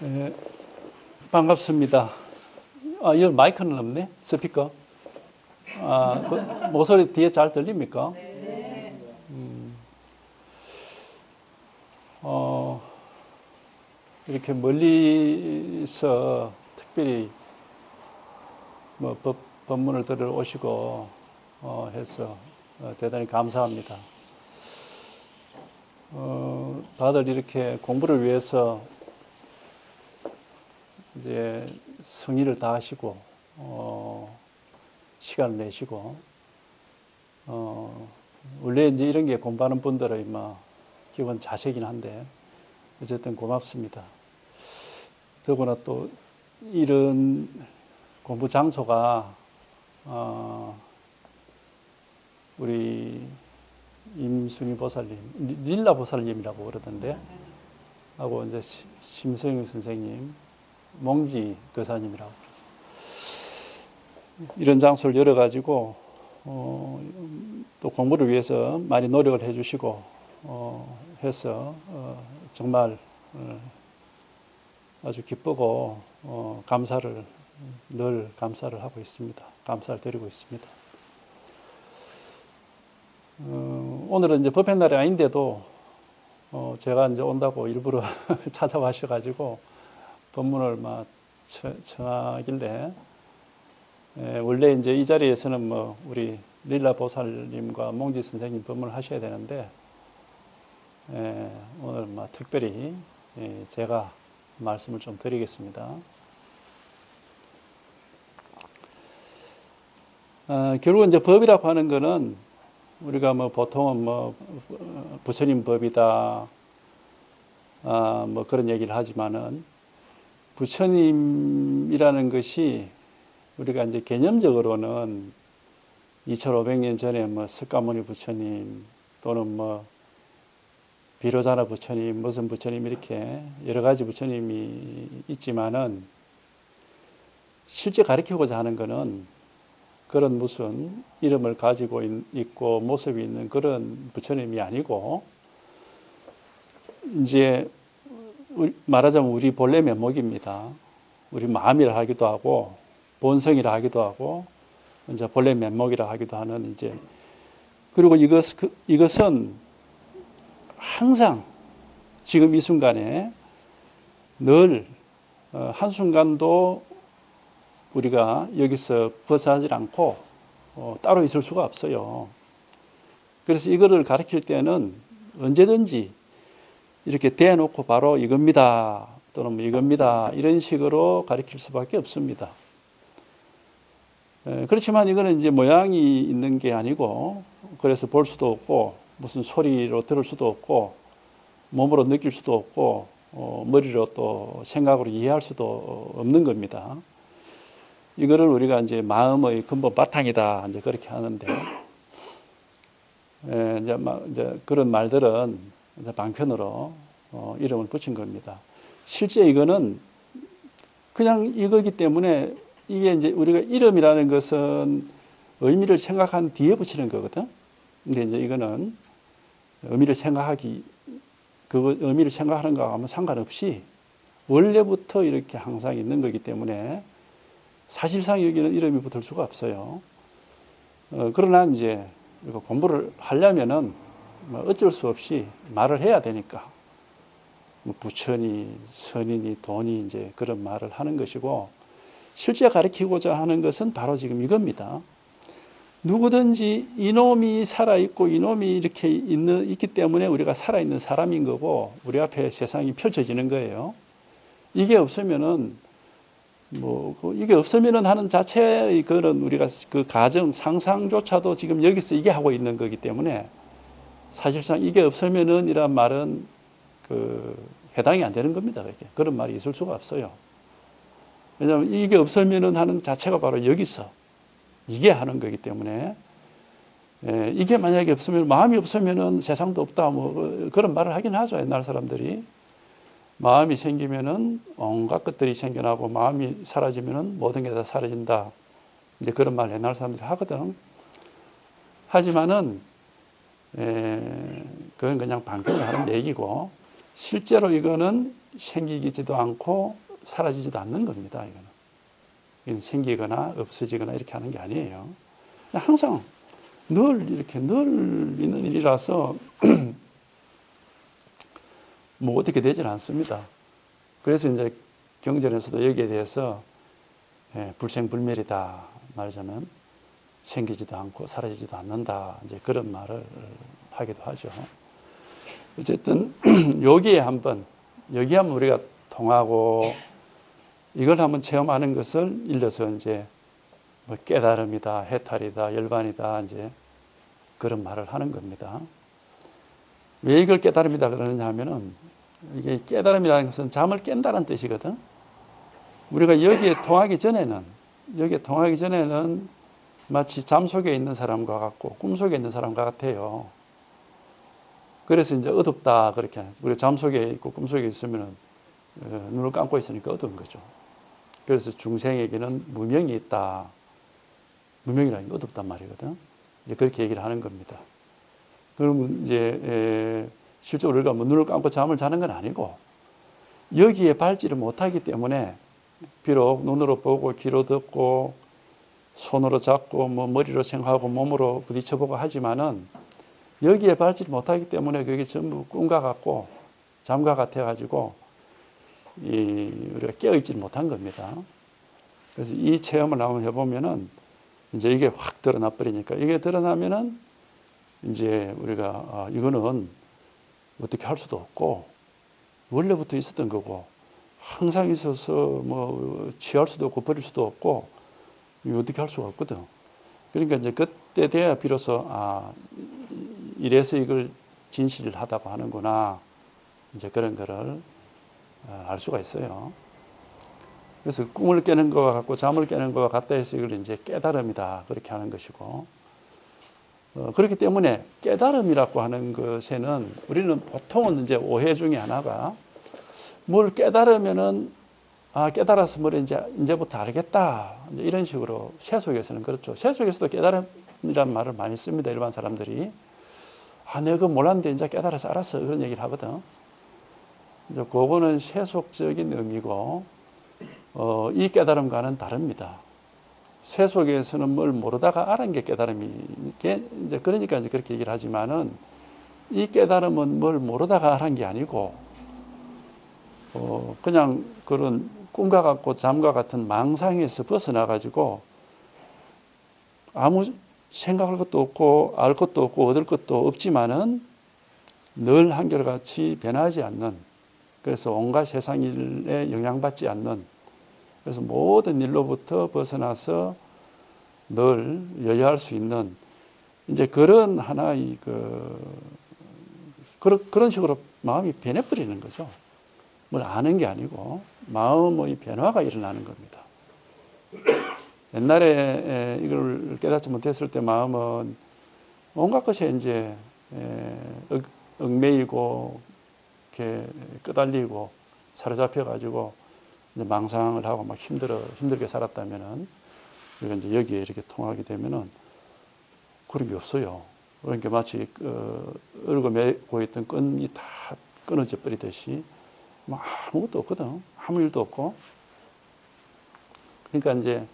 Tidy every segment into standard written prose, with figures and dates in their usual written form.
예, 반갑습니다. 이 마이크는 없네? 스피커? 그 목소리 뒤에 잘 들립니까? 어, 이렇게 멀리서 특별히 뭐 법문을 들으러 오시고 해서 대단히 감사합니다. 다들 이렇게 공부를 위해서 이제 성의를 다하시고 시간을 내시고 원래 이제 이런 게 공부하는 분들의 기본 자세이긴 한데 어쨌든 고맙습니다. 더구나 또 이런 공부 장소가 우리 임순희 보살님, 릴라 보살님이라고 그러던데 하고 이제 심성희 선생님, 몽지 교사님이라고 이런 장소를 열어가지고 또 공부를 위해서 많이 노력을 해주시고 해서 정말 아주 기쁘고 늘 감사를 하고 있습니다. 감사를 드리고 있습니다. 오늘은 이제 법회 날이 아닌데도 제가 이제 온다고 일부러 찾아와셔가지고 법문을 청하길래 원래 이제 이 자리에서는 우리 릴라 보살님과 몽지 선생님 법문을 하셔야 되는데 오늘 특별히 제가 말씀을 좀 드리겠습니다. 결국은 이제 법이라고 하는 거는 우리가 보통은 부처님 법이다 그런 얘기를 하지만은 부처님이라는 것이 우리가 이제 개념적으로는 2500년 전에 석가모니 부처님 또는 비로자나 부처님, 무슨 부처님 이렇게 여러 가지 부처님이 있지만은 실제 가르치고자 하는 것은 그런 무슨 이름을 가지고 있고 모습이 있는 그런 부처님이 아니고 이제 말하자면 우리 본래 면목입니다. 우리 마음이라 하기도 하고 본성이라 하기도 하고 이제 본래 면목이라 하기도 하는 이제 그리고 이것은 항상 지금 이 순간에 늘 한순간도 우리가 여기서 벗어나지 않고 따로 있을 수가 없어요. 그래서 이거를 가르칠 때는 언제든지 이렇게 대놓고 바로 이겁니다 또는 이겁니다 이런 식으로 가르칠 수밖에 없습니다. 그렇지만 이거는 이제 모양이 있는 게 아니고 그래서 볼 수도 없고 무슨 소리로 들을 수도 없고 몸으로 느낄 수도 없고 머리로 또 생각으로 이해할 수도 없는 겁니다. 이거를 우리가 이제 마음의 근본 바탕이다 이제 그렇게 하는데 이제 그런 말들은 이제 방편으로 이름을 붙인 겁니다. 실제 이거는 그냥 이거기 때문에 이게 이제 우리가 이름이라는 것은 의미를 생각한 뒤에 붙이는 거거든. 근데 이제 이거는 의미를 생각하는 거하고 아무 상관없이 원래부터 이렇게 항상 있는 거기 때문에 사실상 여기는 이름이 붙을 수가 없어요. 그러나 이제 공부를 하려면은 어쩔 수 없이 말을 해야 되니까 부처니, 선이니, 돈이 이제 그런 말을 하는 것이고 실제 가르치고자 하는 것은 바로 지금 이겁니다. 누구든지 이놈이 살아있고 이놈이 이렇게 있기 때문에 우리가 살아있는 사람인 거고 우리 앞에 세상이 펼쳐지는 거예요. 이게 없으면은 이게 없으면은 하는 자체의 그런 우리가 그 가정, 상상조차도 지금 여기서 이게 하고 있는 거기 때문에 사실상 이게 없으면은 이란 말은 해당이 안 되는 겁니다. 그런 말이 있을 수가 없어요. 왜냐하면 이게 없으면은 하는 자체가 바로 여기서 이게 하는 거기 때문에 이게 만약에 없으면 마음이 없으면은 세상도 없다 그런 말을 하긴 하죠. 옛날 사람들이. 마음이 생기면은 온갖 것들이 생겨나고 마음이 사라지면은 모든 게 다 사라진다. 이제 그런 말 옛날 사람들이 하거든. 하지만은 그건 그냥 방편을 하는 얘기고 실제로 이거는 생기지도 않고 사라지지도 않는 겁니다. 이거는 생기거나 없어지거나 이렇게 하는 게 아니에요. 항상 늘 이렇게 늘 있는 일이라서 뭐 어떻게 되질 않습니다. 그래서 이제 경전에서도 여기에 대해서 불생불멸이다 말하자면 생기지도 않고 사라지지도 않는다 이제 그런 말을 하기도 하죠. 어쨌든 여기에 한번 우리가 통하고 이걸 한번 체험하는 것을 일러서 이제 뭐 깨달음이다, 해탈이다, 열반이다 이제 그런 말을 하는 겁니다. 왜 이걸 깨달음이다 그러느냐 하면은 이게 깨달음이라는 것은 잠을 깬다는 뜻이거든. 우리가 여기에 통하기 전에는 마치 잠 속에 있는 사람과 같고 꿈 속에 있는 사람과 같아요. 그래서 이제 어둡다 그렇게 우리가 잠 속에 있고 꿈 속에 있으면은 눈을 감고 있으니까 어두운 거죠. 그래서 중생에게는 무명이 있다. 무명이라는 게 어둡단 말이거든. 이제 그렇게 얘기를 하는 겁니다. 그러면 이제 실제로 우리가 뭐 눈을 감고 잠을 자는 건 아니고 여기에 밟지를 못하기 때문에 비록 눈으로 보고 귀로 듣고 손으로 잡고 뭐 머리로 생각하고 몸으로 부딪혀보고 하지만은 여기에 밟지를 못하기 때문에 그게 전부 꿈과 같고 잠과 같아가지고 우리가 깨어있지를 못한 겁니다. 그래서 이 체험을 한번 해보면은 이제 이게 확 드러나 버리니까 이게 드러나면은 이제 우리가 이거는 어떻게 할 수도 없고 원래부터 있었던 거고 항상 있어서 뭐 취할 수도 없고 버릴 수도 없고 어떻게 할 수가 없거든. 그러니까 이제 그때 돼야 비로소 이래서 이걸 진실을 하다고 하는구나 이제 그런 거를 알 수가 있어요. 그래서 꿈을 깨는 것과 같고 잠을 깨는 것과 같다 해서 이걸 이제 깨달음이다 그렇게 하는 것이고 그렇기 때문에 깨달음이라고 하는 것에는 우리는 보통은 이제 오해 중에 하나가 뭘 깨달으면은 깨달아서 뭘 이제부터 알겠다 이제 이런 식으로 세속에서는 그렇죠. 세속에서도 깨달음이라는 말을 많이 씁니다. 일반 사람들이 내가 그거 몰랐는데 이제 깨달아서 알았어 그런 얘기를 하거든. 이제 그거는 세속적인 의미고 이 깨달음과는 다릅니다. 세속에서는 뭘 모르다가 알은 게 깨달음이 이제 그러니까 이제 그렇게 얘기를 하지만은 이 깨달음은 뭘 모르다가 알은 게 아니고 그냥 그런 꿈과 같고 잠과 같은 망상에서 벗어나 가지고 아무 생각할 것도 없고 알 것도 없고 얻을 것도 없지만은 늘 한결같이 변하지 않는 그래서 온갖 세상 일에 영향받지 않는 그래서 모든 일로부터 벗어나서 늘 여유할 수 있는 이제 그런 하나의 그런 식으로 마음이 변해버리는 거죠. 뭘 아는 게 아니고 마음의 변화가 일어나는 겁니다. 옛날에 이걸 깨닫지 못했을 때 마음은 온갖 것에 이제 얽매이고 이렇게 끄달리고 사로잡혀 가지고 망상을 하고 막 힘들게 살았다면은 우리가 이제 여기에 이렇게 통하게 되면은 그런 게 없어요. 그러니까 마치 얼고 매고 있던 끈이 다 끊어져 버리듯이 뭐 아무것도 없거든. 아무 일도 없고. 그러니까 이제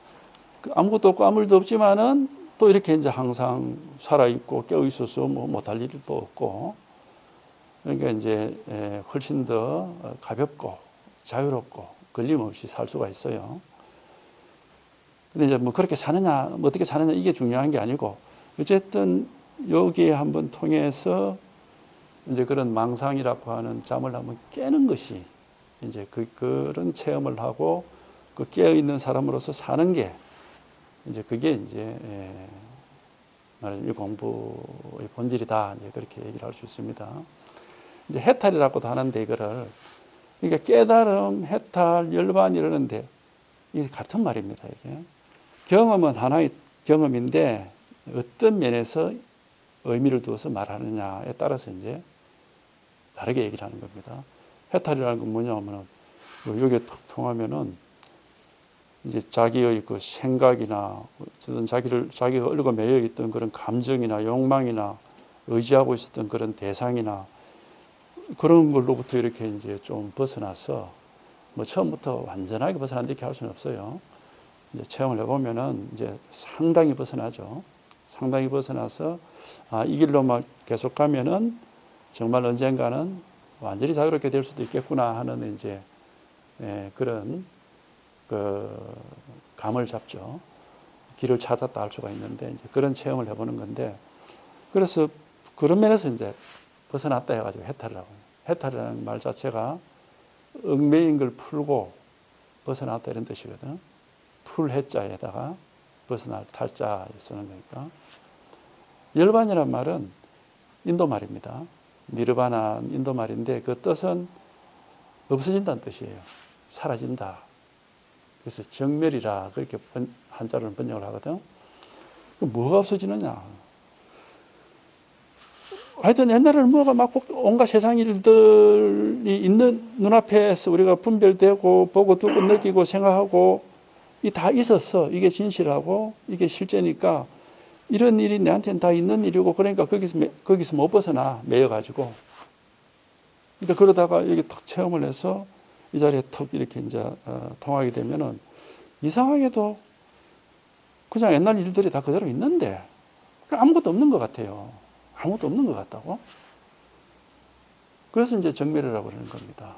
아무것도 없고 아무 일도 없지만은 또 이렇게 이제 항상 살아 있고 깨어 있어서 뭐 못할 일도 없고. 그러니까 이제 훨씬 더 가볍고 자유롭고 걸림없이 살 수가 있어요. 근데 이제 뭐 그렇게 사느냐, 뭐 어떻게 사느냐 이게 중요한 게 아니고 어쨌든 여기에 한번 통해서 이제 그런 망상이라고 하는 잠을 한번 깨는 것이 이제 그런 체험을 하고 그 깨어 있는 사람으로서 사는 게 이제 그게 이제 말하자면 공부의 본질이다 이제 그렇게 얘기를 할 수 있습니다. 이제 해탈이라고도 하는데 이거를 그러니까 깨달음, 해탈, 열반 이러는데 이게 같은 말입니다. 이게 경험은 하나의 경험인데 어떤 면에서 의미를 두어서 말하느냐에 따라서 이제 다르게 얘기를 하는 겁니다. 해탈이라는 건 뭐냐면은 여기에 통하면은 이제 자기의 그 생각이나 어떤 자기가 얽어 매여 있던 그런 감정이나 욕망이나 의지하고 있었던 그런 대상이나 그런 걸로부터 이렇게 이제 좀 벗어나서 뭐 처음부터 완전하게 벗어난다 이렇게 할 수는 없어요. 이제 체험을 해보면은 이제 상당히 벗어나죠. 상당히 벗어나서 이 길로만 계속 가면은 정말 언젠가는 완전히 자유롭게 될 수도 있겠구나 하는 이제 그런 그 감을 잡죠. 길을 찾았다 할 수가 있는데 이제 그런 체험을 해보는 건데 그래서 그런 면에서 이제 벗어났다 해가지고 해탈이라고 해요. 해탈이라는 말 자체가 얽매인 걸 풀고 벗어났다 이런 뜻이거든. 풀 해자에다가 벗어날 탈자에 쓰는 거니까. 열반이란 말은 인도 말입니다. 니르바나 인도 말인데 그 뜻은 없어진다는 뜻이에요. 사라진다. 그래서 정멸이라 그렇게 한자로는 번역을 하거든. 뭐가 없어지느냐. 하여튼 옛날에는 뭐가 막 온갖 세상 일들이 있는 눈앞에서 우리가 분별되고 보고 듣고 느끼고 생각하고 이 다 있었어. 이게 진실하고 이게 실제니까 이런 일이 내한테는 다 있는 일이고 그러니까 거기서 못 벗어나 매여가지고. 그러니까 그러다가 여기 탁 체험을 해서 이 자리에 턱 이렇게 이제 통하게 되면은 이상하게도 그냥 옛날 일들이 다 그대로 있는데 아무것도 없는 것 같아요. 아무것도 없는 것 같다고. 그래서 이제 정멸이라고 그러는 겁니다.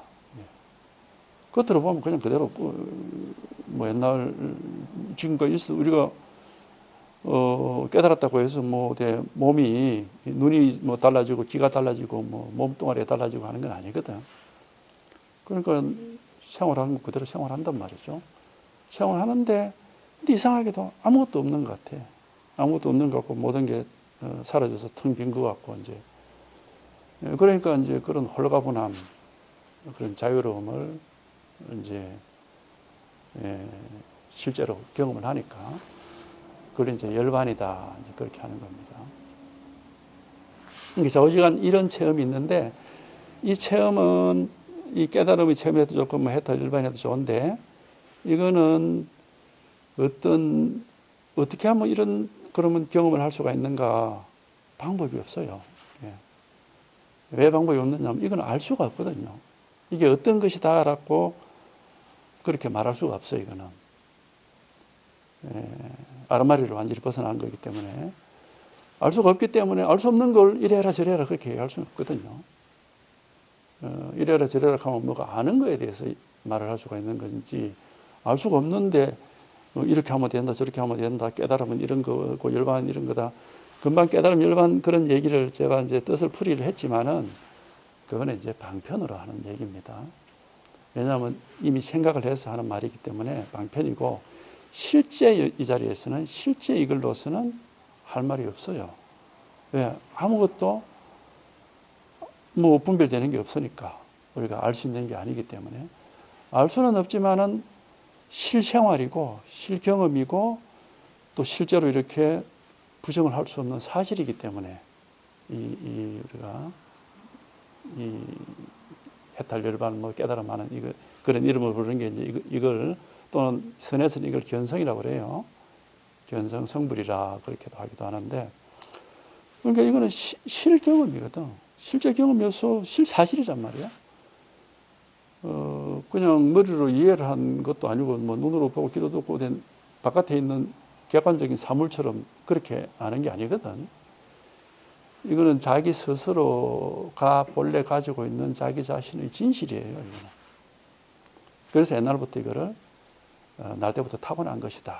겉으로 보면 그냥 그대로 뭐 옛날 지금까지 우리가 깨달았다고 해서 뭐 몸이 눈이 뭐 달라지고 귀가 달라지고 뭐 몸뚱아리가 달라지고 하는 건 아니거든. 그러니까 생활하는 거 그대로 생활한단 말이죠. 생활하는데 근데 이상하게도 아무것도 없는 것 같아. 아무것도 없는 것 같고 모든 게 사라져서 텅 빈 것 같고 이제 그러니까 이제 그런 홀가분함 그런 자유로움을 이제 실제로 경험을 하니까 그걸 이제 열반이다 이제 그렇게 하는 겁니다. 그러니까 좌우지간 이런 체험이 있는데 이 체험은 이 깨달음의 체험에도 좋고 뭐 해탈 열반에도 좋은데 이거는 어떻게 하면 이런 그러면 경험을 할 수가 있는가? 방법이 없어요. 왜 방법이 없느냐면 이건 알 수가 없거든요. 이게 어떤 것이다라고 그렇게 말할 수가 없어요. 이거는 아르마리를 완전히 벗어난 거기 때문에 알 수가 없기 때문에 알 수 없는 걸 이래라 저래라 그렇게 얘기할 수는 없거든요. 이래라 저래라 하면 뭐가 아는 거에 대해서 말을 할 수가 있는 건지 알 수가 없는데 이렇게 하면 된다 저렇게 하면 된다 깨달으면 이런 거고 열반은 이런 거다. 금방 깨달음 열반 그런 얘기를 제가 이제 뜻을 풀이를 했지만은 그거는 이제 방편으로 하는 얘기입니다. 왜냐하면 이미 생각을 해서 하는 말이기 때문에 방편이고 실제 이 자리에서는 실제 이걸로서는 할 말이 없어요. 왜? 아무것도 뭐 분별되는 게 없으니까 우리가 알 수 있는 게 아니기 때문에 알 수는 없지만은 실생활이고 실경험이고 또 실제로 이렇게 부정을 할 수 없는 사실이기 때문에 우리가 이 해탈 열반 뭐 깨달음하는 그런 이름을 부르는 게 이제 이걸 또는 선에서는 이걸 견성이라고 그래요. 견성 성불이라 그렇게도 하기도 하는데 그러니까 이거는 실경험이거든. 실제 경험이어서 실사실이란 말이야. 그냥 머리로 이해를 한 것도 아니고 뭐 눈으로 보고 귀로 듣고 된 바깥에 있는 객관적인 사물처럼 그렇게 아는 게 아니거든. 이거는 자기 스스로가 본래 가지고 있는 자기 자신의 진실이에요. 이거는. 그래서 옛날부터 이거를 날 때부터 타고난 것이다.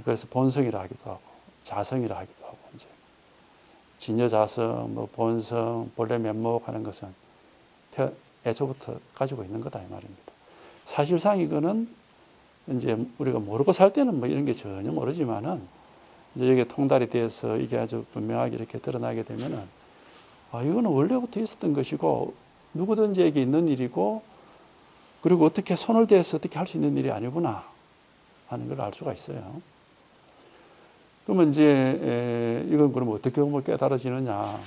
그래서 본성이라 하기도 하고 자성이라 하기도 하고 이제 진여자성, 뭐 본성, 본래 면목 하는 것은 애초부터 가지고 있는 거다 이 말입니다. 사실상 이거는 이제 우리가 모르고 살 때는 뭐 이런 게 전혀 모르지만은 이제 여기에 통달이 돼서 이게 아주 분명하게 이렇게 드러나게 되면은 이거는 원래부터 있었던 것이고 누구든지에게 있는 일이고 그리고 어떻게 손을 대서 어떻게 할 수 있는 일이 아니구나 하는 걸 알 수가 있어요. 그러면 이제 이건 그럼 어떻게 보면 깨달아지느냐?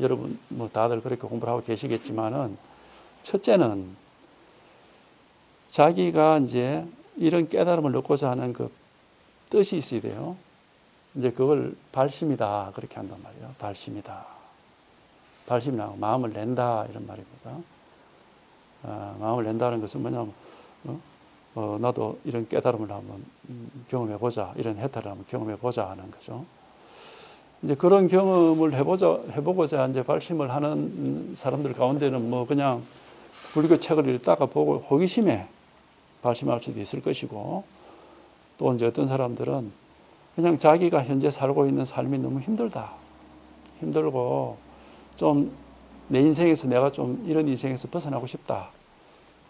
여러분 뭐 다들 그렇게 공부를 하고 계시겠지만은 첫째는 자기가 이제 이런 깨달음을 얻고자 하는 그 뜻이 있어야 돼요. 이제 그걸 발심이다 그렇게 한단 말이에요. 발심이다. 발심이 나고 마음을 낸다 이런 말입니다. 마음을 낸다는 것은 뭐냐면 나도 이런 깨달음을 한번 경험해보자, 이런 해탈을 한번 경험해보자 하는 거죠. 이제 그런 경험을 해보고자 이제 발심을 하는 사람들 가운데는 뭐 그냥 불교 책을 읽다가 보고 호기심에 발심할 수도 있을 것이고, 또 이제 어떤 사람들은 그냥 자기가 현재 살고 있는 삶이 너무 힘들고 좀 내 인생에서 내가 좀 이런 인생에서 벗어나고 싶다.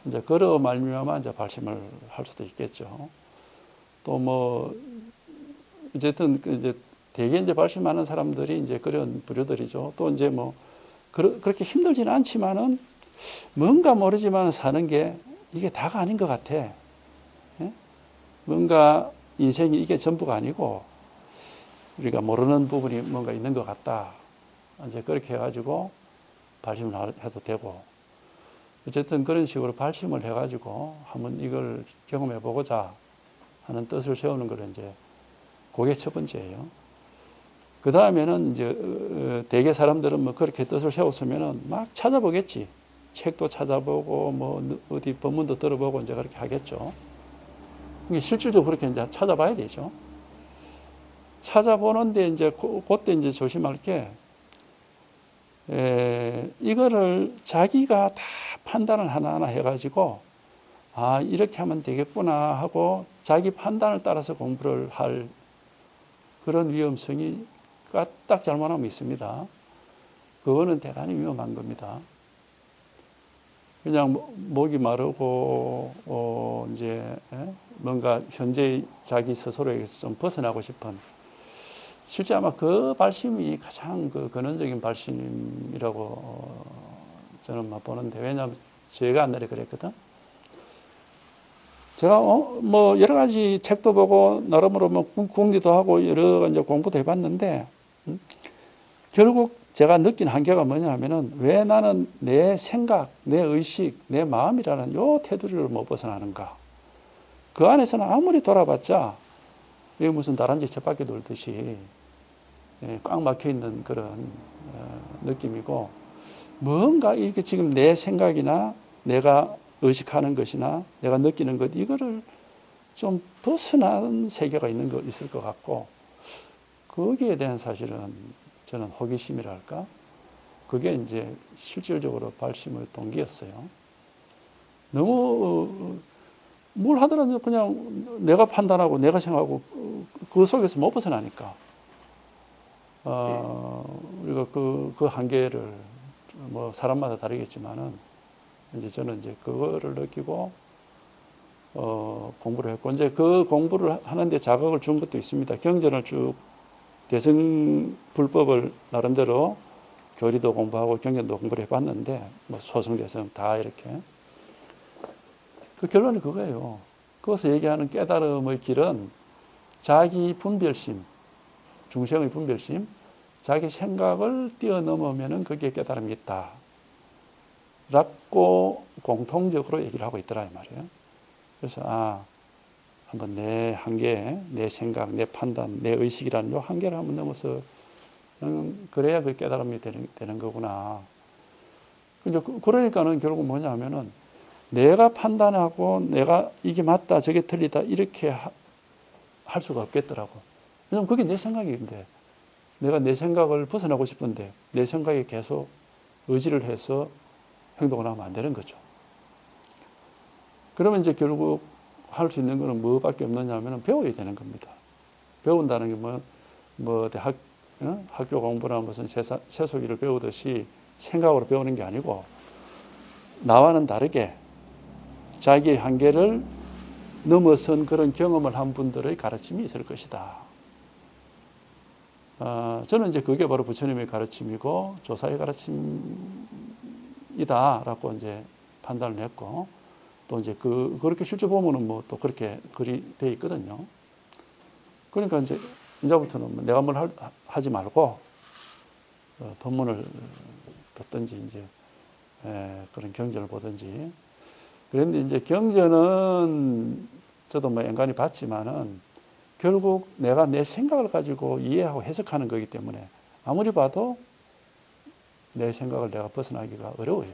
이제 그러 말미암아 이제 발심을 할 수도 있겠죠. 또 뭐 어쨌든 이제 대개 이제 발심하는 사람들이 이제 그런 부류들이죠. 또 이제 뭐 그렇게 힘들지는 않지만은 뭔가 모르지만 사는 게 이게 다가 아닌 것 같아. 예? 뭔가 인생이 이게 전부가 아니고 우리가 모르는 부분이 뭔가 있는 것 같다. 이제 그렇게 해가지고 발심을 해도 되고, 어쨌든 그런 식으로 발심을 해가지고 한번 이걸 경험해 보고자 하는 뜻을 세우는 걸 이제 그게 첫 번째예요. 그 다음에는 이제 대개 사람들은 뭐 그렇게 뜻을 세웠으면은 막 찾아보겠지. 책도 찾아보고 뭐 어디 법문도 들어보고 이제 그렇게 하겠죠. 실질적으로 그렇게 이제 찾아봐야 되죠. 찾아보는데 이제 그때 이제 조심할 게, 이거를 자기가 다 판단을 하나하나 해가지고 이렇게 하면 되겠구나 하고 자기 판단을 따라서 공부를 할 그런 위험성이 딱 잘못하면 있습니다. 그거는 대단히 위험한 겁니다. 그냥 목이 마르고 이제 뭔가 현재 자기 스스로에게서 좀 벗어나고 싶은, 실제 아마 그 발심이 가장 그 근원적인 발심이라고 저는 보는데, 왜냐하면 제가 옛날에 그랬거든. 제가 뭐 여러 가지 책도 보고 나름으로 뭐 궁리도 하고 여러 이제 공부도 해봤는데, 결국 제가 느낀 한계가 뭐냐 하면은, 왜 나는 내 생각, 내 의식, 내 마음이라는 요 테두리를 못 벗어나는가. 그 안에서는 아무리 돌아봤자 이게 무슨 다람쥐 쳇바퀴 돌듯이 꽉 막혀 있는 그런 느낌이고, 뭔가 이렇게 지금 내 생각이나 내가 의식하는 것이나 내가 느끼는 것, 이거를 좀 벗어난 세계가 있을 것 같고, 거기에 대한 사실은 저는 호기심이랄까? 그게 이제 실질적으로 발심의 동기였어요. 너무 뭘 하더라도 그냥 내가 판단하고 내가 생각하고 그 속에서 못 벗어나니까. 우리가 그 한계를 뭐 사람마다 다르겠지만은, 이제 저는 이제 그거를 느끼고 공부를 했고, 이제 그 공부를 하는데 자극을 준 것도 있습니다. 경전을 쭉 대승 불법을 나름대로 교리도 공부하고 경전도 공부를 해봤는데, 뭐 소승 대승 다 이렇게. 그 결론이 그거예요. 거기서 얘기하는 깨달음의 길은 자기 분별심, 중생의 분별심, 자기 생각을 뛰어넘으면 그게 깨달음이 있다 라고 공통적으로 얘기를 하고 있더라 이 말이에요. 그래서 한번 내 한계, 내 생각, 내 판단, 내 의식이라는 요 한계를 한번 넘어서 그래야 그 깨달음이 되는 거구나. 그러니까는 결국 뭐냐면은, 내가 판단하고 내가 이게 맞다 저게 틀리다 이렇게 할 수가 없겠더라고. 왜냐면 그게 내 생각인데, 내가 내 생각을 벗어나고 싶은데 내 생각에 계속 의지를 해서 행동을 하면 안 되는 거죠. 그러면 이제 결국 할 수 있는 거는 뭐밖에 없느냐 하면 배워야 되는 겁니다. 배운다는 게 뭐 학교 공부나 무슨 세속이를 배우듯이 생각으로 배우는 게 아니고, 나와는 다르게 자기의 한계를 넘어선 그런 경험을 한 분들의 가르침이 있을 것이다. 저는 이제 그게 바로 부처님의 가르침이고 조사의 가르침이다라고 이제 판단을 했고, 또 이제 그렇게 실제 보면은 뭐 또 그렇게 글이 돼 있거든요. 그러니까 이제부터는 내가 뭘 하지 말고 법문을 듣든지 이제 그런 경전을 보든지. 그런데 이제 경전은 저도 뭐 엔간히 봤지만은 결국 내가 내 생각을 가지고 이해하고 해석하는 거기 때문에 아무리 봐도 내 생각을 내가 벗어나기가 어려워요.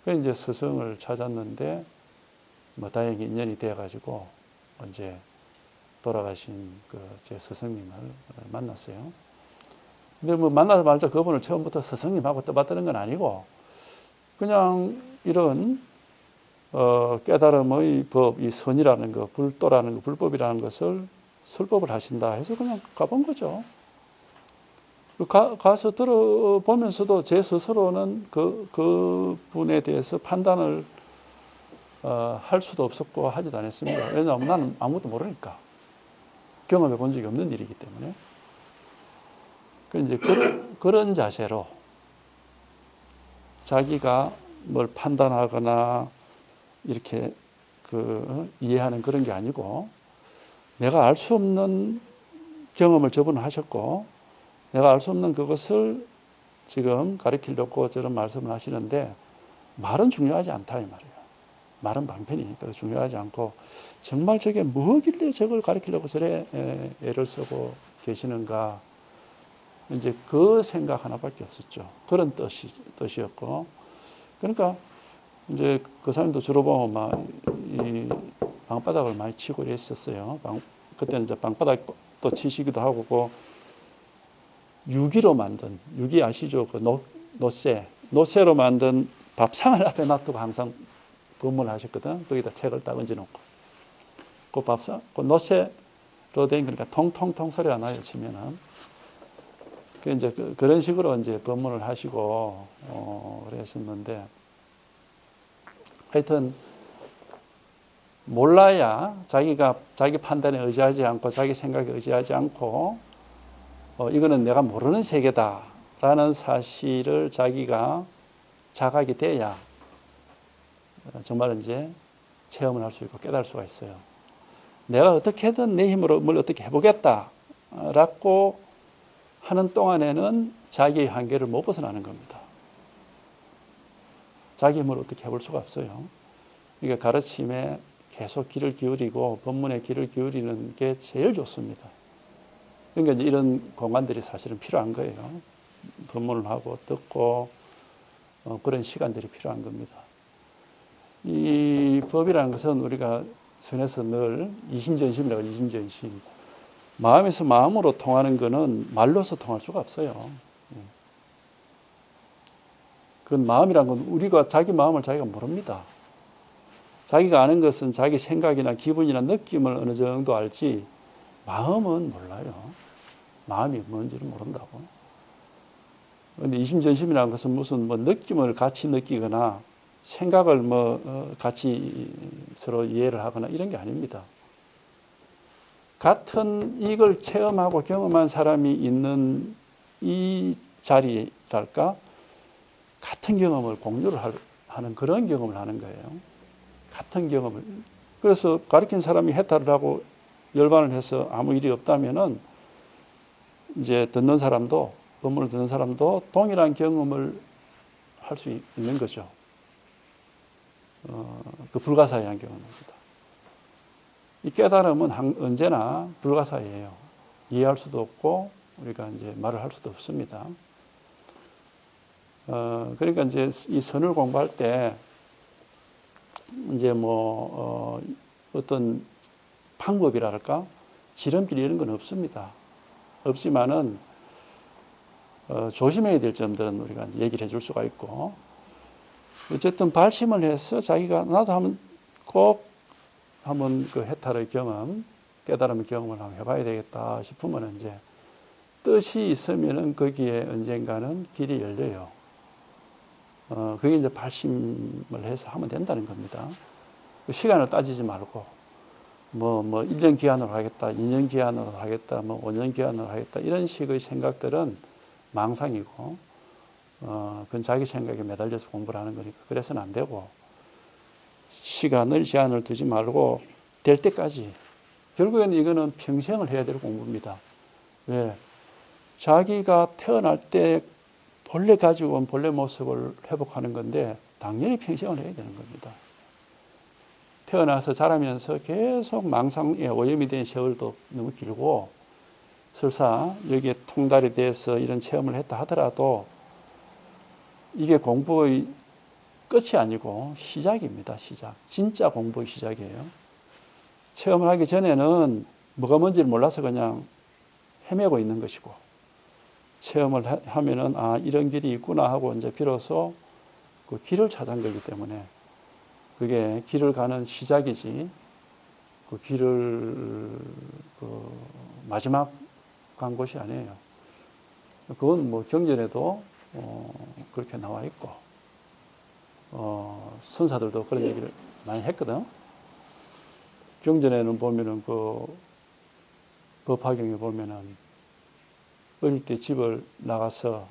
그래서 이제 스승을 찾았는데 뭐 다행히 인연이 되어가지고 이제 돌아가신 그 제 스승님을 만났어요. 근데 뭐 만나자마자 그분을 처음부터 스승님하고 떠받드는 건 아니고 그냥 이런 깨달음의 법, 이 선이라는 거, 불도라는 거, 불법이라는 것을 설법을 하신다 해서 그냥 가본 거죠. 가서 들어보면서도 제 스스로는 그 분에 대해서 판단을 할 수도 없었고 하지도 않았습니다. 왜냐하면 나는 아무것도 모르니까. 경험해 본 적이 없는 일이기 때문에. 이제 그런 자세로 자기가 뭘 판단하거나 이렇게 이해하는 그런 게 아니고 내가 알 수 없는 경험을 저분은 하셨고 내가 알 수 없는 그것을 지금 가르치려고 저런 말씀을 하시는데 말은 중요하지 않다 이 말이에요. 말은 방편이니까 중요하지 않고 정말 저게 뭐길래 저걸 가르치려고 저래 애를 쓰고 계시는가 이제 그 생각 하나밖에 없었죠. 그런 뜻이었고 그러니까 이제 그 사람도 주로 보면 막 이 방바닥을 많이 치고 이랬었어요. 그때는 이제 방바닥도 치시기도 하고 유기로 만든 유기 아시죠? 그 노쇠로 만든 밥상을 앞에 놔두고 항상 법문하셨거든. 거기다 책을 딱 얹어놓고 그 밥상 그 노쇠로 된 거니까 통통통 소리가 나요. 치면은 그 이제 그런 식으로 이제 법문을 하시고 그랬었는데 하여튼 몰라야 자기가 자기 판단에 의지하지 않고 자기 생각에 의지하지 않고 이거는 내가 모르는 세계다라는 사실을 자기가 자각이 돼야 정말 이제 체험을 할 수 있고 깨달을 수가 있어요. 내가 어떻게든 내 힘으로 뭘 어떻게 해보겠다라고 하는 동안에는 자기의 한계를 못 벗어나는 겁니다. 자기 힘으로 어떻게 해볼 수가 없어요. 그러니까 가르침에 계속 귀를 기울이고 법문에 귀를 기울이는 게 제일 좋습니다. 그러니까 이제 이런 공간들이 사실은 필요한 거예요. 법문을 하고 듣고 그런 시간들이 필요한 겁니다. 이 법이라는 것은 우리가 선에서 늘 이심전심이라고 이심전심. 마음에서 마음으로 통하는 거는 말로서 통할 수가 없어요. 그건 마음이란 건 우리가 자기 마음을 자기가 모릅니다. 자기가 아는 것은 자기 생각이나 기분이나 느낌을 어느 정도 알지 마음은 몰라요. 마음이 뭔지를 모른다고. 그런데 이심전심이라는 것은 무슨 뭐 느낌을 같이 느끼거나 생각을 같이 서로 이해를 하거나 이런 게 아닙니다. 같은 이걸 체험하고 경험한 사람이 있는 이 자리랄까 같은 경험을 공유를 하는 그런 경험을 하는 거예요. 같은 경험을. 그래서 가르친 사람이 해탈을 하고 열반을 해서 아무 일이 없다면은 이제 듣는 사람도 법문을 듣는 사람도 동일한 경험을 할 수 있는 거죠. 그 불가사의한 경험입니다. 이 깨달음은 언제나 불가사의해요. 이해할 수도 없고 우리가 이제 말을 할 수도 없습니다. 그러니까 이제 이 선을 공부할 때 이제 어떤 방법이랄까 지름길 이런 건 없습니다. 없지만은 조심해야 될 점들은 우리가 얘기를 해줄 수가 있고 어쨌든 발심을 해서 자기가 나도 한번 그 해탈의 경험, 깨달음의 경험을 한번 해봐야 되겠다 싶으면 이제 뜻이 있으면은 거기에 언젠가는 길이 열려요. 그게 이제 발심을 해서 하면 된다는 겁니다. 시간을 따지지 말고, 1년 기한으로 하겠다, 2년 기한으로 하겠다, 5년 기한으로 하겠다, 이런 식의 생각들은 망상이고, 그건 자기 생각에 매달려서 공부를 하는 거니까 그래서는 안 되고, 시간을 제한을 두지 말고, 될 때까지. 결국에는 이거는 평생을 해야 될 공부입니다. 왜? 자기가 태어날 때 본래 가지고 온 본래 모습을 회복하는 건데 당연히 평생을 해야 되는 겁니다. 태어나서 자라면서 계속 망상에 오염이 된 세월도 너무 길고 설사 여기에 통달이 돼서 이런 체험을 했다 하더라도 이게 공부의 끝이 아니고 시작입니다. 시작. 진짜 공부의 시작이에요. 체험을 하기 전에는 뭐가 뭔지를 몰라서 그냥 헤매고 있는 것이고, 체험을 하면은 아, 이런 길이 있구나 하고 이제 비로소 그 길을 찾은 거기 때문에 그게 길을 가는 시작이지, 그 길을 그 마지막 간 곳이 아니에요. 그건 뭐 경전에도 그렇게 나와 있고, 선사들도 그런 얘기를 많이 했거든. 경전에는 보면은 그 법화경에 보면은 어릴 때 집을 나가서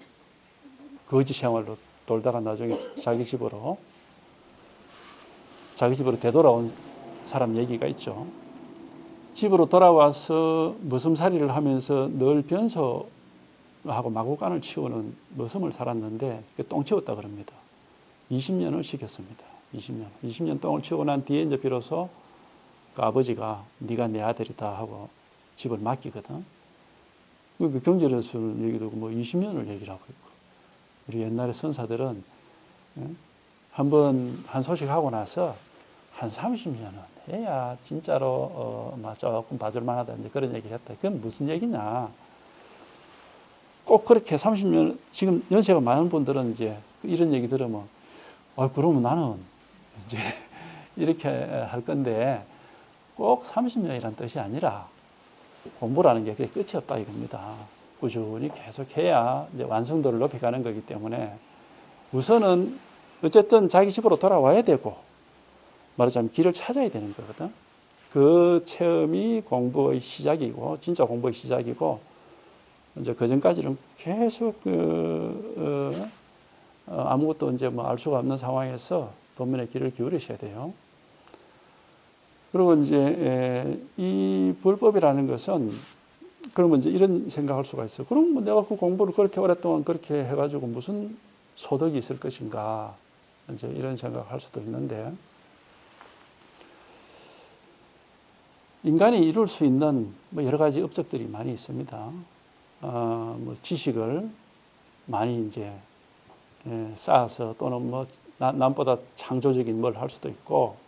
거지 생활로 돌다가 나중에 자기 집으로 되돌아온 사람 얘기가 있죠. 집으로 돌아와서 머슴살이를 하면서 늘 변소하고 마구간을 치우는 머슴을 살았는데 똥 치웠다 그럽니다. 20년을 시켰습니다. 20년 똥을 치우고 난 뒤에 이제 비로소 그 아버지가 네가 내 아들이다 하고 집을 맡기거든. 그 경전에서 얘기도 뭐 20년을 얘기를 하고 있고, 우리 옛날에 선사들은 한번 한 소식 하고 나서 한 30년은 해야 진짜로 조금 봐줄만 하다 이제 그런 얘기를 했다. 그건 무슨 얘기냐? 꼭 그렇게 30년, 지금 연세가 많은 분들은 이제 이런 얘기 들으면 그러면 나는 이제 이렇게 할 건데, 꼭 30년이란 뜻이 아니라 공부라는 게 끝이 없다 이겁니다. 꾸준히 계속 해야 이제 완성도를 높여가는 거기 때문에 우선은 어쨌든 자기 집으로 돌아와야 되고, 말하자면 길을 찾아야 되는 거거든. 그 체험이 공부의 시작이고, 진짜 공부의 시작이고, 이제 그 전까지는 계속 아무것도 이제 뭐 알 수가 없는 상황에서 본문의 길을 기울이셔야 돼요. 그리고 이제 이 불법이라는 것은, 그러면 이제 이런 생각할 수가 있어요. 그럼 뭐 내가 그 공부를 그렇게 오랫동안 그렇게 해가지고 무슨 소득이 있을 것인가, 이제 이런 생각할 수도 있는데, 인간이 이룰 수 있는 뭐 여러 가지 업적들이 많이 있습니다. 뭐 지식을 많이 이제 쌓아서, 또는 뭐 남보다 창조적인 뭘 할 수도 있고,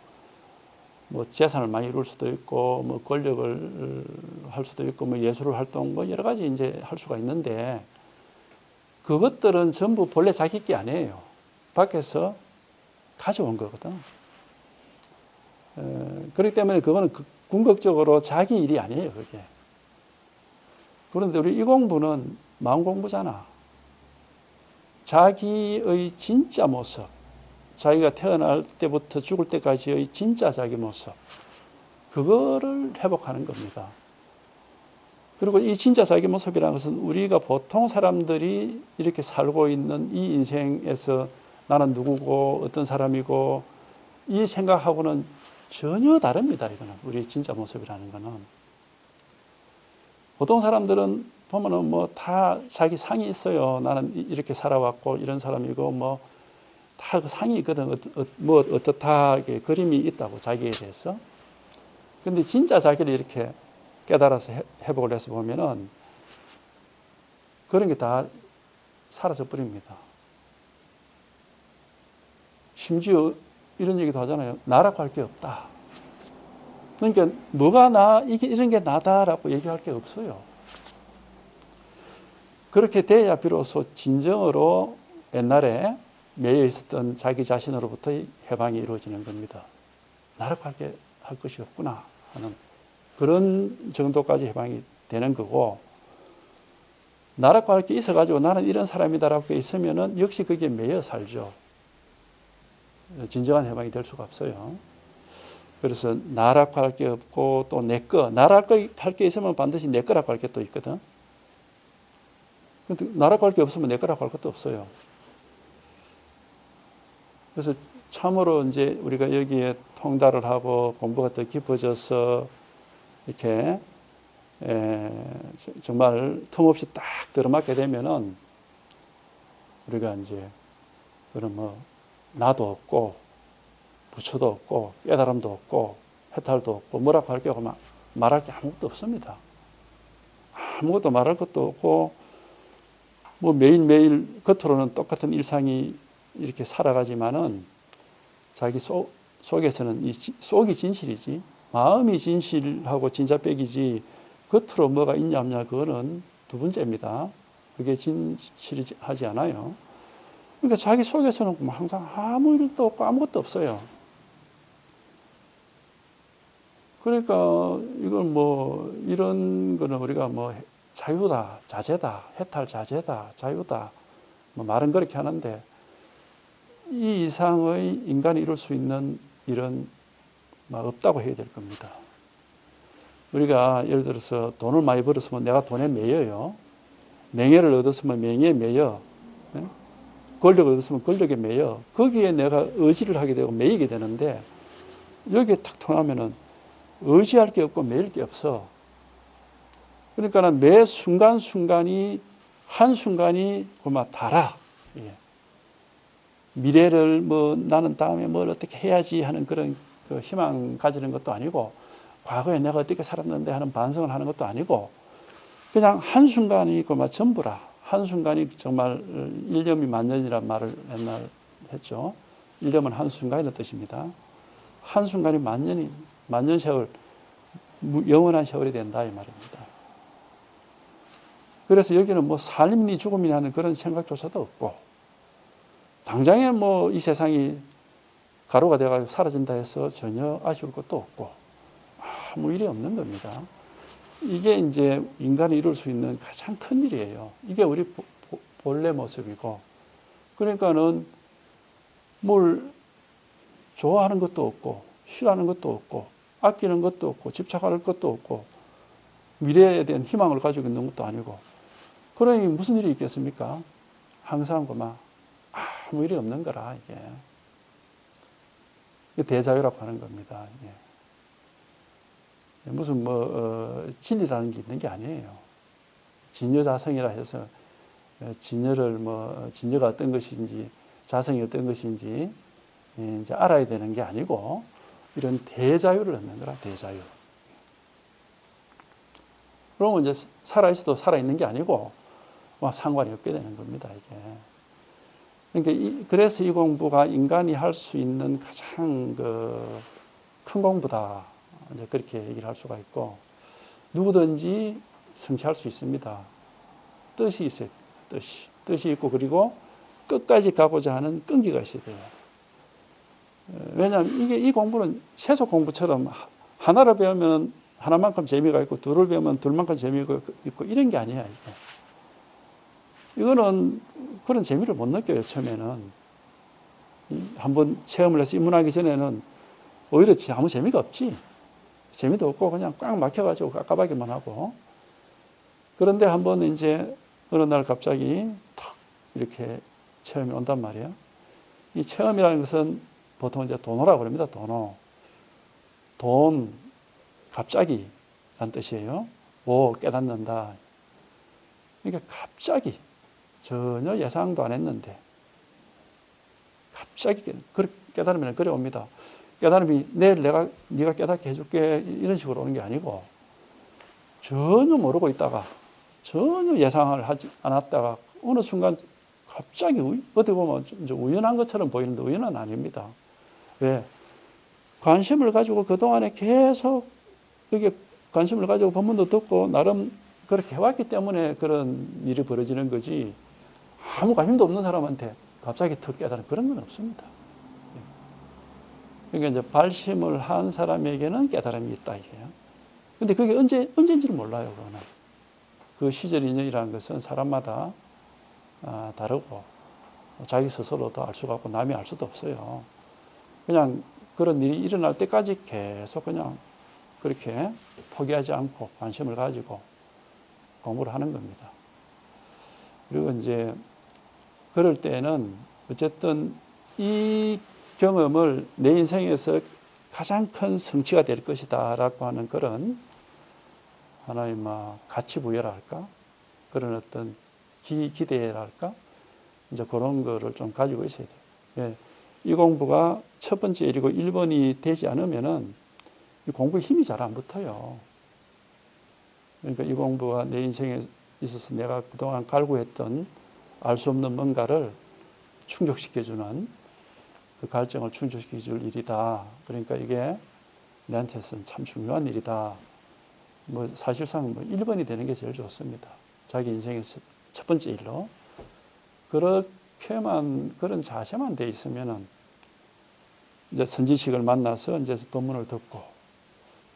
뭐 재산을 많이 이룰 수도 있고, 뭐 권력을 할 수도 있고, 뭐 예술 활동, 뭐 여러 가지 이제 할 수가 있는데, 그것들은 전부 본래 자기 게 아니에요. 밖에서 가져온 거거든. 그렇기 때문에 그거는 궁극적으로 자기 일이 아니에요, 그게. 그런데 우리 이 공부는 마음 공부잖아. 자기의 진짜 모습, 자기가 태어날 때부터 죽을 때까지의 진짜 자기 모습, 그거를 회복하는 겁니다. 그리고 이 진짜 자기 모습이라는 것은 우리가 보통 사람들이 이렇게 살고 있는 이 인생에서 나는 누구고 어떤 사람이고 이 생각하고는 전혀 다릅니다. 이거는 우리 진짜 모습이라는 거는. 보통 사람들은 보면은 뭐 다 자기 상이 있어요. 나는 이렇게 살아왔고 이런 사람이고 뭐 다 그 상이 있거든. 뭐 어떻게 그림이 있다고 자기에 대해서. 근데 진짜 자기를 이렇게 깨달아서 회복을 해서 보면은 그런 게 다 사라져 버립니다. 심지어 이런 얘기도 하잖아요. 나라고 할 게 없다. 그러니까 뭐가 이런 게 나다라고 얘기할 게 없어요. 그렇게 돼야 비로소 진정으로 옛날에 매여 있었던 자기 자신으로부터의 해방이 이루어지는 겁니다. 나라고 할 것이 없구나 하는 그런 정도까지 해방이 되는 거고, 나라고 할 게 있어가지고 나는 이런 사람이다라고 있으면은 역시 그게 매여 살죠. 진정한 해방이 될 수가 없어요. 그래서 나라고 할 게 없고 또 내 거, 나라고 할 게 있으면 반드시 내 거라고 할 게 또 있거든. 근데 나라고 할 게 없으면 내 거라고 할 것도 없어요. 그래서 참으로 이제 우리가 여기에 통달을 하고 공부가 더 깊어져서 이렇게 정말 틈없이 딱 들어맞게 되면은 우리가 이제 그런 뭐 나도 없고 부처도 없고 깨달음도 없고 해탈도 없고 뭐라고 할 게 말할 게 아무것도 없습니다. 아무것도 말할 것도 없고 뭐 매일매일 겉으로는 똑같은 일상이 이렇게 살아가지만은 자기 속에서는 속이 진실이지, 마음이 진실하고 진짜백이지 겉으로 뭐가 있냐 없냐 그거는 두 번째입니다. 그게 진실하지 않아요. 그러니까 자기 속에서는 항상 아무 일도 없고 아무것도 없어요. 그러니까 이건 뭐 이런 거는 우리가 뭐 자유다, 자제다, 해탈 자제다, 자유다 뭐 말은 그렇게 하는데 이 이상의 인간이 이룰 수 있는 일은 없다고 해야 될 겁니다. 우리가 예를 들어서 돈을 많이 벌었으면 내가 돈에 매여요. 명예를 얻었으면 명예에 매여. 권력을 얻었으면 권력에 매여. 거기에 내가 의지를 하게 되고 매이게 되는데 여기에 탁 통하면은 의지할 게 없고 매일 게 없어. 그러니까 매 순간순간이 한순간이 그만 달아. 예. 미래를 뭐 나는 다음에 뭘 어떻게 해야지 하는 그런 그 희망 가지는 것도 아니고 과거에 내가 어떻게 살았는데 하는 반성을 하는 것도 아니고 그냥 한순간이 그만 전부라. 한순간이 정말 일념이 만년이란 말을 옛날 했죠. 일념은 한순간이라는 뜻입니다. 한순간이 만년 세월, 영원한 세월이 된다 이 말입니다. 그래서 여기는 뭐 삶이니 죽음이라는 그런 생각조차도 없고 당장에 뭐 이 세상이 가루가 돼가지고 사라진다 해서 전혀 아쉬울 것도 없고 아무 일이 없는 겁니다. 이게 이제 인간이 이룰 수 있는 가장 큰 일이에요. 이게 우리 본래 모습이고 그러니까는 뭘 좋아하는 것도 없고 싫어하는 것도 없고 아끼는 것도 없고 집착할 것도 없고 미래에 대한 희망을 가지고 있는 것도 아니고 그러니 무슨 일이 있겠습니까? 항상 그만 아무 일이 없는 거라 이게 대자유라고 하는 겁니다. 이게. 무슨 진리라는 게 있는 게 아니에요. 진여자성이라 해서 진여가 어떤 것인지 자성이 어떤 것인지 이제 알아야 되는 게 아니고 이런 대자유를 얻는 거라 대자유. 그러면 이제 살아있어도 살아있는 게 아니고 상관이 없게 되는 겁니다. 이게. 그러니까 그래서 이 공부가 인간이 할 수 있는 가장 큰 공부다. 이제 그렇게 얘기를 할 수가 있고 누구든지 성취할 수 있습니다. 뜻이 있어야 돼요. 뜻이 있고 그리고 끝까지 가고자 하는 끈기가 있어야 돼요. 왜냐하면 이 공부는 세속 공부처럼 하나를 배우면 하나만큼 재미가 있고 둘을 배우면 둘만큼 재미가 있고 이런 게 아니야. 이거는 그런 재미를 못 느껴요. 처음에는 한번 체험을 해서 입문하기 전에는 오히려 아무 재미가 없지. 재미도 없고 그냥 꽉 막혀가지고 깝깝하기만 하고 그런데 한번 이제 어느 날 갑자기 탁 이렇게 체험이 온단 말이에요. 이 체험이라는 것은 보통 이제 도노라고 그럽니다. 돈, 갑자기 라는 뜻이에요. 깨닫는다. 그러니까 갑자기 전혀 예상도 안 했는데 갑자기 깨달으면 그래 옵니다. 깨달음이 내일 네가 깨닫게 해줄게 이런 식으로 오는 게 아니고 전혀 모르고 있다가 전혀 예상을 하지 않았다가 어느 순간 갑자기 어떻게 보면 이제 우연한 것처럼 보이는데 우연은 아닙니다. 왜? 관심을 가지고 그동안에 계속 여기에 관심을 가지고 법문도 듣고 나름 그렇게 해왔기 때문에 그런 일이 벌어지는 거지 아무 관심도 없는 사람한테 갑자기 턱 깨달은 그런 건 없습니다. 그러니까 이제 발심을 한 사람에게는 깨달음이 있다 이게요. 근데 그게 언제인지를 몰라요. 그거는. 그 시절 인연이라는 것은 사람마다 다르고 자기 스스로도 알 수가 없고 남이 알 수도 없어요. 그냥 그런 일이 일어날 때까지 계속 그냥 그렇게 포기하지 않고 관심을 가지고 공부를 하는 겁니다. 그리고 이제 그럴 때는 어쨌든 이 경험을 내 인생에서 가장 큰 성취가 될 것이다 라고 하는 그런 하나의 가치 부여랄까 그런 어떤 기대랄까 이제 그런 거를 좀 가지고 있어야 돼요. 예. 이 공부가 첫 번째 일이고 1번이 되지 않으면은 이 공부에 힘이 잘 안 붙어요. 그러니까 이 공부가 내 인생에 있어서 내가 그동안 갈구했던 알 수 없는 뭔가를 충족시켜주는 그 갈증을 충족시켜줄 일이다. 그러니까 이게 내한테서는 참 중요한 일이다. 뭐 사실상 뭐 1번이 되는 게 제일 좋습니다. 자기 인생에서 첫 번째 일로. 그렇게만, 그런 자세만 돼 있으면은 이제 선지식을 만나서 이제 법문을 듣고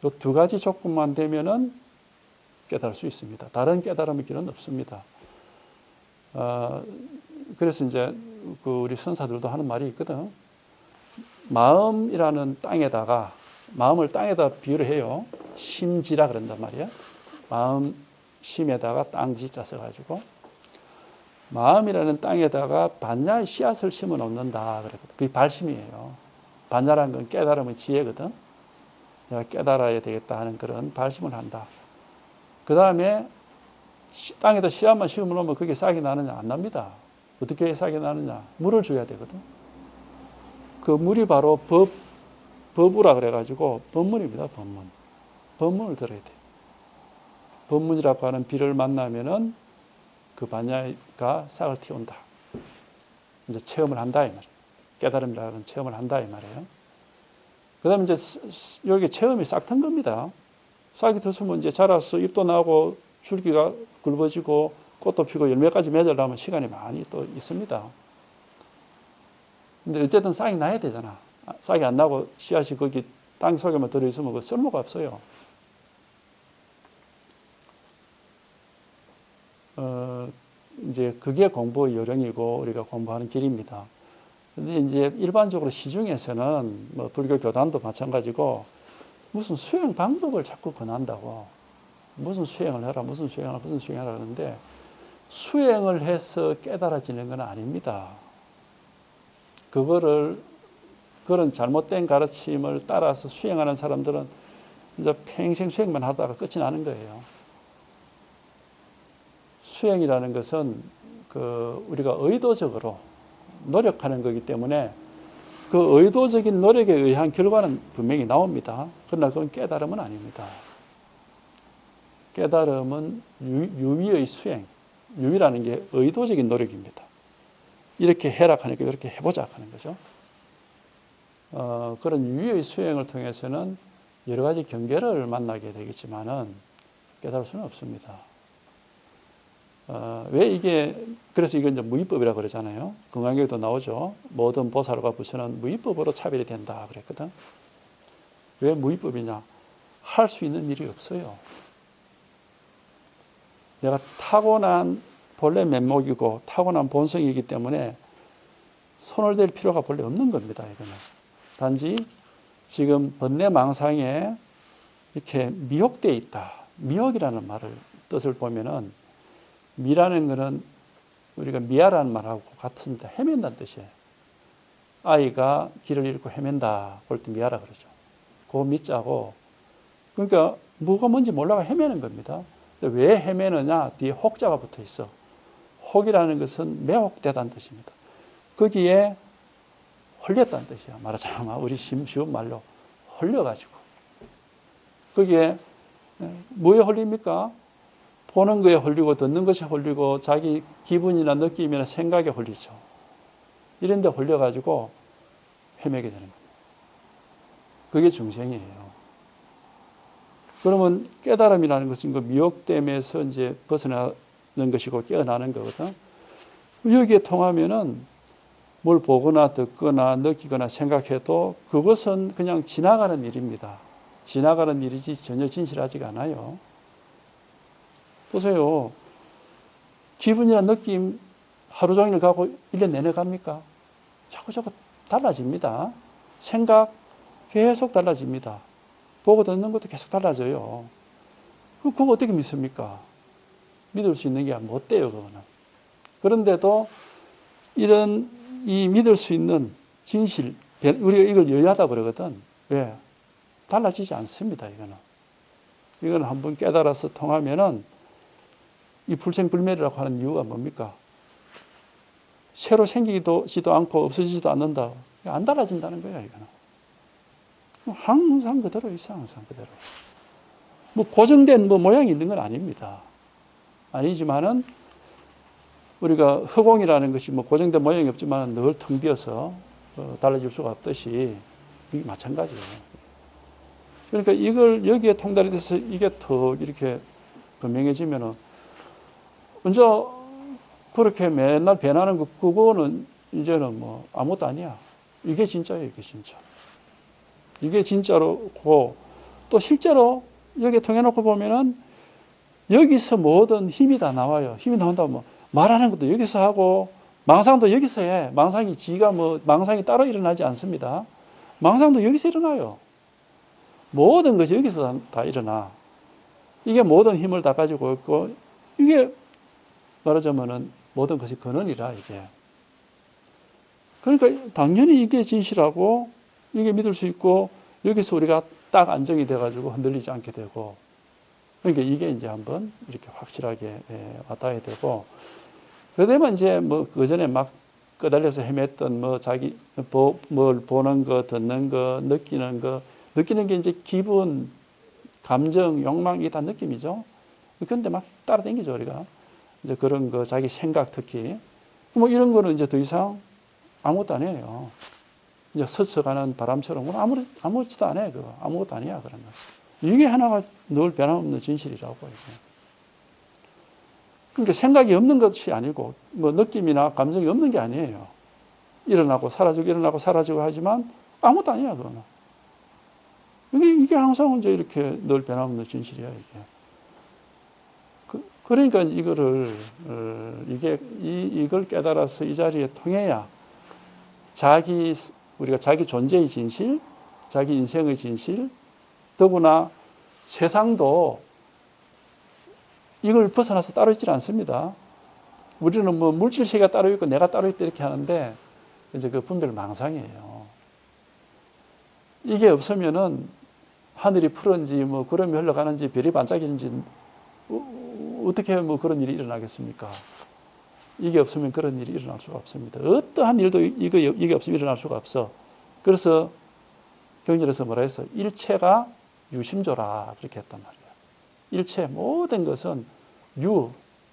요 두 가지 조건만 되면은 깨달을 수 있습니다. 다른 깨달음의 길은 없습니다. 그래서 이제 그 우리 선사들도 하는 말이 있거든. 마음이라는 땅에다가, 마음을 땅에다 비유를 해요. 심지라 그런단 말이야. 마음 심에다가 땅지자 써가지고 마음이라는 땅에다가 반야의 씨앗을 심어 놓는다 그랬거든. 그게 발심이에요. 반야라는 건 깨달음의 지혜거든. 내가 깨달아야 되겠다 하는 그런 발심을 한다. 그 다음에 땅에다 씨앗만 심어 놓으면 그게 싹이 나느냐? 안 납니다. 어떻게 싹이 나느냐? 물을 줘야 되거든. 그 물이 바로 법우라 그래가지고 법문입니다. 법문. 법문을 들어야 돼. 법문이라고 하는 비를 만나면은 그 반야가 싹을 틔운다. 이제 체험을 한다 이 말이에요. 깨달음이라는 체험을 한다 이 말이에요. 그다음에 이제 여기 체험이 싹 튼 겁니다. 싹이 텄으면 이제 자라서 잎도 나고 줄기가 굵어지고 꽃도 피고 열매까지 맺으려면 시간이 많이 또 있습니다. 근데 어쨌든 싹이 나야 되잖아. 싹이 안 나고 씨앗이 거기 땅 속에만 들어있으면 그 쓸모가 없어요. 이제 그게 공부의 요령이고 우리가 공부하는 길입니다. 근데 이제 일반적으로 시중에서는 뭐 불교 교단도 마찬가지고 무슨 수행 방법을 자꾸 권한다고. 무슨 수행을 해라, 무슨 수행을 해라, 무슨 수행을 하라 하는데 수행을 해서 깨달아지는 건 아닙니다. 그런 잘못된 가르침을 따라서 수행하는 사람들은 이제 평생 수행만 하다가 끝이 나는 거예요. 수행이라는 것은 우리가 의도적으로 노력하는 거기 때문에 그 의도적인 노력에 의한 결과는 분명히 나옵니다. 그러나 그건 깨달음은 아닙니다. 깨달음은 유의의 수행, 유의라는 게 의도적인 노력입니다. 이렇게 해라 하니까 이렇게 해보자 하는 거죠. 그런 유의의 수행을 통해서는 여러 가지 경계를 만나게 되겠지만은 깨달을 수는 없습니다. 왜 이게, 그래서 이건 이제 무위법이라고 그러잖아요. 건강경에도 나오죠. 모든 보살과 부처는 무위법으로 차별이 된다 그랬거든. 왜 무위법이냐? 할 수 있는 일이 없어요. 내가 타고난 본래 면목이고 타고난 본성이기 때문에 손을 댈 필요가 본래 없는 겁니다. 이거는. 단지 지금 번뇌망상에 이렇게 미혹되어 있다. 미혹이라는 말을 뜻을 보면은 미라는 것은 우리가 미아라는 말하고 같습니다. 헤맨다는 뜻이에요. 아이가 길을 잃고 헤맨다. 그럴 때 미아라 그러죠. 그 미자고. 그러니까 뭐가 뭔지 몰라가 헤매는 겁니다. 왜 헤매느냐? 뒤에 혹자가 붙어 있어. 혹이라는 것은 매혹되다는 뜻입니다. 거기에 홀렸다는 뜻이야. 말하자면 우리 쉬운 말로 홀려가지고. 거기에 뭐에 홀립니까? 보는 거에 홀리고 듣는 것에 홀리고 자기 기분이나 느낌이나 생각에 홀리죠. 이런 데 홀려가지고 헤매게 되는 겁니다. 그게 중생이에요. 그러면 깨달음이라는 것은 그 미혹됨에서 이제 벗어나는 것이고 깨어나는 거거든. 여기에 통하면은 뭘 보거나 듣거나 느끼거나 생각해도 그것은 그냥 지나가는 일입니다. 지나가는 일이지 전혀 진실하지가 않아요. 보세요. 기분이나 느낌 하루 종일 가고 1년 내내 갑니까? 자꾸 달라집니다. 생각 계속 달라집니다. 보고 듣는 것도 계속 달라져요. 그거 어떻게 믿습니까? 믿을 수 있는 게 못 돼요, 그거는. 그런데도 이 믿을 수 있는 진실, 우리가 이걸 여야다 그러거든. 왜? 달라지지 않습니다, 이거는. 이건 한번 깨달아서 통하면은 이 불생불멸이라고 하는 이유가 뭡니까? 새로 생기지도 않고 없어지지도 않는다. 안 달라진다는 거야, 이거는. 항상 그대로 있어, 항상 그대로. 뭐 고정된 모양이 있는 건 아닙니다. 아니지만은 우리가 허공이라는 것이 뭐 고정된 모양이 없지만 늘 텅 비어서 달라질 수가 없듯이 이게 마찬가지예요. 그러니까 이걸 여기에 통달이 돼서 이게 더 이렇게 분명해지면은 먼저 그렇게 맨날 변하는 거 그거는 이제는 뭐 아무것도 아니야. 이게 진짜예요, 이게 진짜. 이게 진짜로고 또 실제로 여기에 통해놓고 보면은 여기서 모든 힘이 다 나와요. 힘이 나온다면 뭐 말하는 것도 여기서 하고 망상도 여기서 해. 망상이 지가 뭐 망상이 따로 일어나지 않습니다. 망상도 여기서 일어나요. 모든 것이 여기서 다 일어나. 이게 모든 힘을 다 가지고 있고 이게 말하자면은 모든 것이 근원이라 이게. 그러니까 당연히 이게 진실하고 이게 믿을 수 있고 여기서 우리가 딱 안정이 돼가지고 흔들리지 않게 되고 그러니까 이게 이제 한번 이렇게 확실하게 와닿아야 되고 그러면 이제 뭐 그전에 막 끄달려서 헤맸던 뭐 자기 뭘 보는 거 듣는 거 느끼는 게 이제 기분 감정 욕망 이게 다 느낌이죠. 그런데 막 따라다니죠 우리가 이제 그런 거 자기 생각 특히 뭐 이런 거는 이제 더 이상 아무것도 안 해요. 이제 스쳐가는 바람처럼 아무것도 안 해. 그거 아무것도 아니야 그런 거. 이게 하나가 늘 변함없는 진실이라고 이게. 그러니까 생각이 없는 것이 아니고 뭐 느낌이나 감정이 없는 게 아니에요. 일어나고 사라지고 하지만 아무것도 아니야 그거는. 이게 항상 이제 이렇게 늘 변함없는 진실이야 이게. 그러니까 이걸 깨달아서 이 자리에 통해야 우리가 자기 존재의 진실, 자기 인생의 진실, 더구나 세상도 이걸 벗어나서 따로 있지 않습니다. 우리는 뭐 물질 세계가 따로 있고 내가 따로 있다 이렇게 하는데 이제 그 분별 망상이에요. 이게 없으면은 하늘이 푸른지 뭐 구름이 흘러가는지 별이 반짝이는지 어떻게 뭐 그런 일이 일어나겠습니까? 이게 없으면 그런 일이 일어날 수가 없습니다. 어떠한 일도 이게 없으면 일어날 수가 없어. 그래서 경전에서 뭐라 해서 일체가 유심조라 그렇게 했단 말이에요. 일체 모든 것은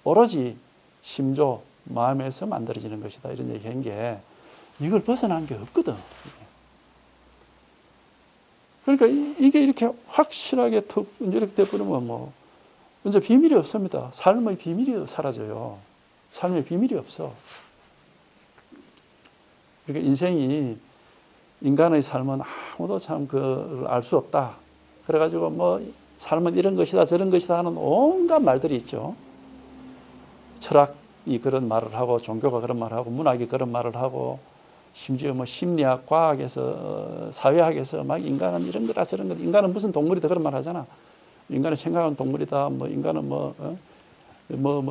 오로지 심조 마음에서 만들어지는 것이다 이런 얘기한 게 이걸 벗어난 게 없거든. 그러니까 이게 이렇게 확실하게 이렇게 돼버리면 뭐 이제 비밀이 없습니다. 삶의 비밀이 사라져요. 삶의 비밀이 없어. 그러니까 인간의 삶은 아무도 참 그걸 알 수 없다. 그래가지고 뭐 삶은 이런 것이다 저런 것이다 하는 온갖 말들이 있죠. 철학이 그런 말을 하고 종교가 그런 말을 하고 문학이 그런 말을 하고 심지어 뭐 심리학, 과학에서 사회학에서 막 인간은 이런 거다 저런 거다 인간은 무슨 동물이다 그런 말 하잖아. 인간은 생각하는 동물이다. 뭐 인간은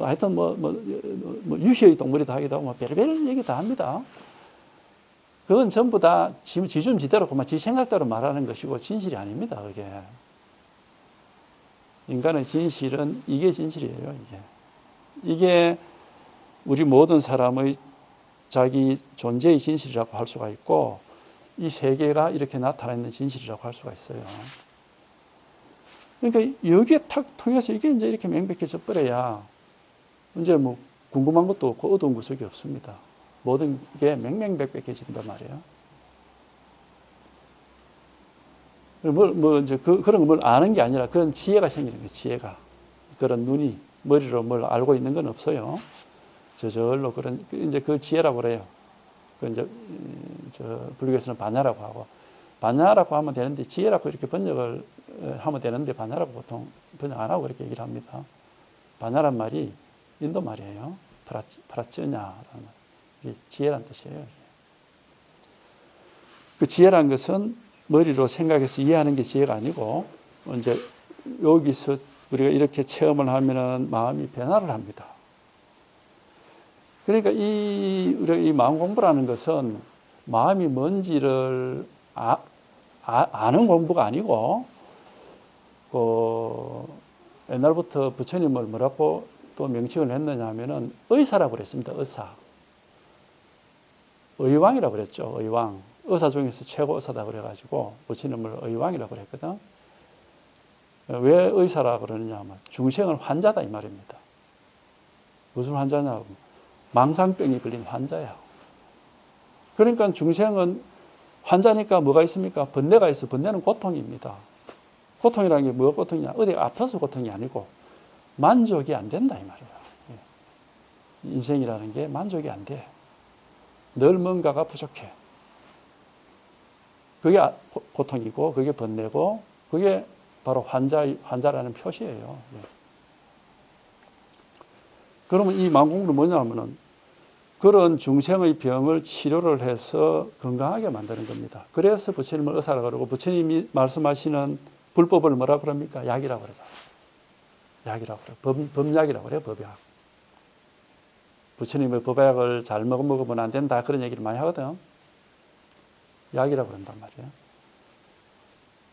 하여튼 유희의 동물이다 하기도 하고 뭐 별별 얘기 다 합니다. 그건 전부 다 지중지대로 그만 지 생각대로 말하는 것이고 진실이 아닙니다. 그게 인간의 진실은 이게 진실이에요. 이게 우리 모든 사람의 자기 존재의 진실이라고 할 수가 있고 이 세계가 이렇게 나타나 있는 진실이라고 할 수가 있어요. 그러니까 여기에 탁 통해서 이게 이제 이렇게 명백해져 버려야 이제 뭐 궁금한 것도 없고 어두운 구석이 없습니다. 모든 게 맹맹백백해진단 말이에요. 이제 그런 걸 아는 게 아니라 그런 지혜가 생기는 거예요. 지혜가. 그런 눈이 머리로 뭘 알고 있는 건 없어요. 저절로 이제 그 지혜라고 그래요. 이제 불교에서는 반야라고 하고 반야라고 하면 되는데 지혜라고 이렇게 번역을 하면 되는데 반야라고 보통 번역 안 하고 그렇게 얘기를 합니다. 반야란 말이 인도 말이에요. 프라쩌냐라는 지혜란 뜻이에요. 그 지혜란 것은 머리로 생각해서 이해하는 게 지혜가 아니고 이제 여기서 우리가 이렇게 체험을 하면은 마음이 변화를 합니다. 그러니까 우리가 이 마음 공부라는 것은 마음이 뭔지를 아는 공부가 아니고 옛날부터 부처님을 뭐라고 또 명칭을 했느냐 하면은 의사라고 그랬습니다. 의사. 의왕이라고 그랬죠. 의왕. 의사 중에서 최고 의사다 그래가지고 부처님을 의왕이라고 그랬거든. 왜 의사라고 그러느냐 하면 중생은 환자다 이 말입니다. 무슨 환자냐고. 망상병이 걸린 환자야. 그러니까 중생은 환자니까 뭐가 있습니까? 번뇌가 있어. 번뇌는 고통입니다. 고통이라는 게 뭐가 고통이냐? 어디 아파서 고통이 아니고 만족이 안 된다 이 말이에요. 인생이라는 게 만족이 안 돼. 늘 뭔가가 부족해. 그게 고통이고 그게 번뇌고 그게 바로 환자라는 표시예요. 그러면 이 만공은 뭐냐면은 그런 중생의 병을 치료를 해서 건강하게 만드는 겁니다. 그래서 부처님을 의사라고 그러고 부처님이 말씀하시는 불법을 뭐라 그럽니까? 약이라고 그러잖아요. 약이라고 그래요. 법약이라고 그래요. 법약. 부처님의 법약을 잘 먹으면 안 된다 그런 얘기를 많이 하거든. 약이라고 그런단 말이에요.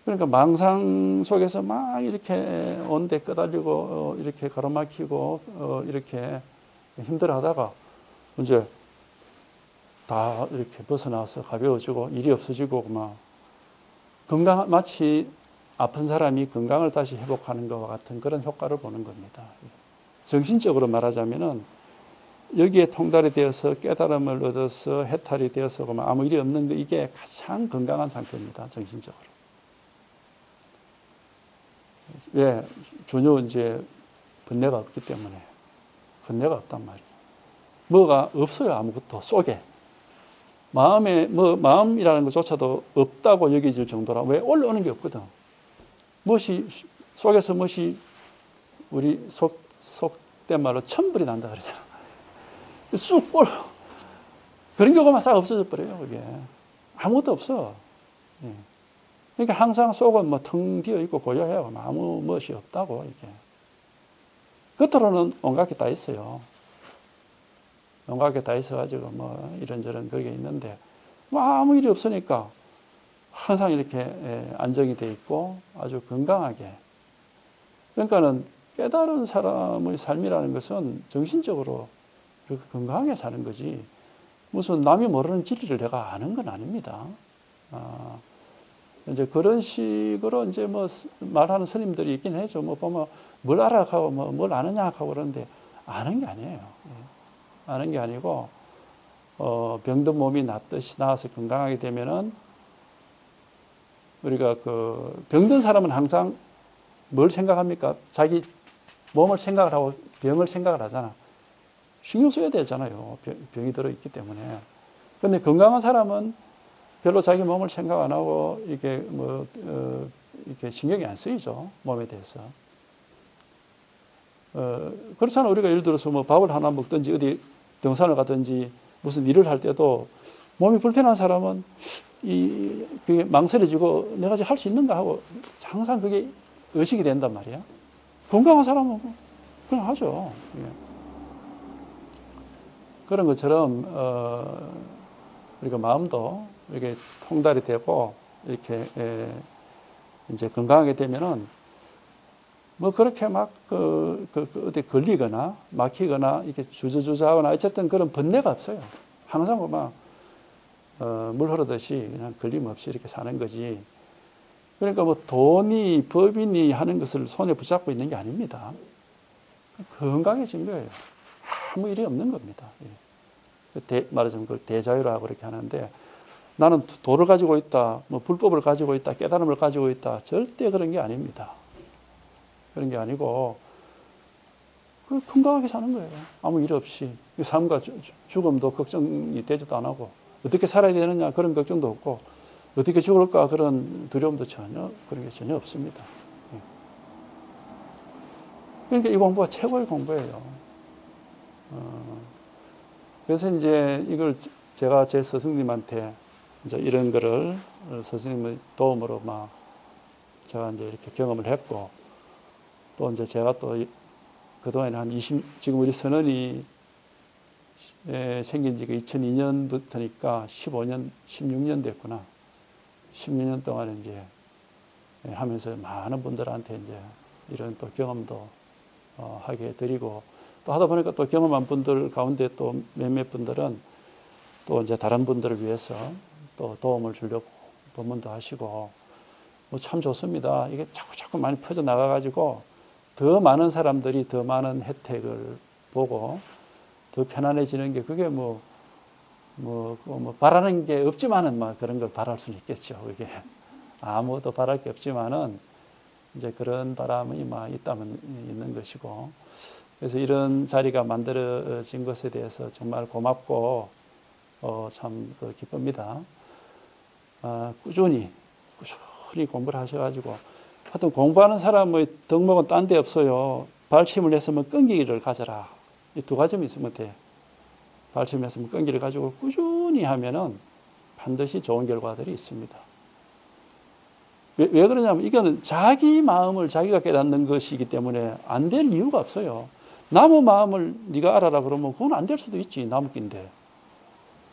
그러니까 망상 속에서 막 이렇게 온데 끄달리고 이렇게 가로막히고 이렇게 힘들어하다가 이제 다 이렇게 벗어나서 가벼워지고 일이 없어지고 막 마치 아픈 사람이 건강을 다시 회복하는 것과 같은 그런 효과를 보는 겁니다. 정신적으로 말하자면은 여기에 통달이 되어서 깨달음을 얻어서 해탈이 되어서 아무 일이 없는 거 이게 가장 건강한 상태입니다. 정신적으로. 왜? 전혀 이제 번뇌가 없기 때문에. 번뇌가 없단 말이에요. 뭐가 없어요. 아무것도 속에. 마음이라는 것조차도 없다고 여겨질 정도라. 왜? 올라오는 게 없거든. 속에서 무엇이 우리 속된 말로 천불이 난다 그러잖아. 쑥 꼴. 그런 경우만 싹 없어져 버려요, 그게. 아무것도 없어. 그러니까 항상 속은 뭐 텅 비어 있고 고요해요. 아무 멋이 없다고, 이게. 겉으로는 온갖 게 다 있어요. 온갖 게 다 있어가지고 뭐 이런저런 그게 있는데, 뭐 아무 일이 없으니까 항상 이렇게 안정이 돼 있고 아주 건강하게. 그러니까는 깨달은 사람의 삶이라는 것은 정신적으로 이렇게 건강하게 사는 거지. 무슨 남이 모르는 진리를 내가 아는 건 아닙니다. 이제 그런 식으로 이제 뭐 말하는 스님들이 있긴 하죠. 뭐 보면 뭘 알아가고 뭘 아느냐 하고 그러는데 아는 게 아니에요. 아는 게 아니고, 병든 몸이 나아서 건강하게 되면은 우리가 병든 사람은 항상 뭘 생각합니까? 자기 몸을 생각을 하고 병을 생각을 하잖아. 신경 써야 되잖아요. 병이 들어있기 때문에. 근데 건강한 사람은 별로 자기 몸을 생각 안 하고, 이게 이렇게 신경이 안 쓰이죠. 몸에 대해서. 그렇잖아. 우리가 예를 들어서 뭐 밥을 하나 먹든지 어디 등산을 가든지 무슨 일을 할 때도 몸이 불편한 사람은 그게 망설여지고 내가 할 수 있는가 하고 항상 그게 의식이 된단 말이야. 건강한 사람은 그냥 하죠. 그런 것처럼 우리가 마음도 이렇게 통달이 되고 이렇게 이제 건강하게 되면은 뭐 그렇게 막 어디 걸리거나 막히거나 이렇게 주저주저하거나 어쨌든 그런 번뇌가 없어요. 항상 막 물 흐르듯이 그냥 걸림없이 이렇게 사는 거지. 그러니까 뭐 돈이 법인이 하는 것을 손에 붙잡고 있는 게 아닙니다. 건강해진 거예요. 아무 일이 없는 겁니다. 말하자면 그걸 대자유라고 그렇게 하는데, 나는 도를 가지고 있다, 뭐 불법을 가지고 있다, 깨달음을 가지고 있다, 절대 그런 게 아닙니다. 그런 게 아니고 건강하게 사는 거예요. 아무 일 없이. 삶과 죽음도 걱정이 되지도 안 하고, 어떻게 살아야 되느냐 그런 걱정도 없고, 어떻게 죽을까 그런 두려움도 그런 게 전혀 없습니다. 그러니까 이 공부가 최고의 공부예요. 그래서 이제 이걸 제가 제 스승님한테 이제 이런 거를 스승님의 도움으로 막 제가 이제 이렇게 경험을 했고, 또 이제 제가 또 그동안에 지금 우리 선언이 생긴 지가 2002년부터니까 15년, 16년 됐구나. 16년 동안 이제 하면서 많은 분들한테 이제 이런 또 경험도 하게 드리고, 또 하다 보니까 또 경험한 분들 가운데 또 몇몇 분들은 또 이제 다른 분들을 위해서 또 도움을 주려고 법문도 하시고, 뭐 참 좋습니다. 이게 자꾸 많이 퍼져 나가가지고 더 많은 사람들이 더 많은 혜택을 보고 더 편안해지는 게 그게 바라는 게 없지만은 막 그런 걸 바랄 수는 있겠죠. 그게 아무것도 바랄 게 없지만은 이제 그런 바람이 막 있다면 있는 것이고, 그래서 이런 자리가 만들어진 것에 대해서 정말 고맙고 참 기쁩니다. 꾸준히 공부를 하셔가지고, 하여튼 공부하는 사람의 덕목은 딴 데 없어요. 발침을 했으면 끈기를 가져라. 이 두 가지만 있으면 돼. 발침을 했으면 끈기를 가지고 꾸준히 하면은 반드시 좋은 결과들이 있습니다. 왜 그러냐면 이거는 자기 마음을 자기가 깨닫는 것이기 때문에 안 될 이유가 없어요. 남의 마음을 네가 알아라 그러면 그건 안 될 수도 있지, 남긴데.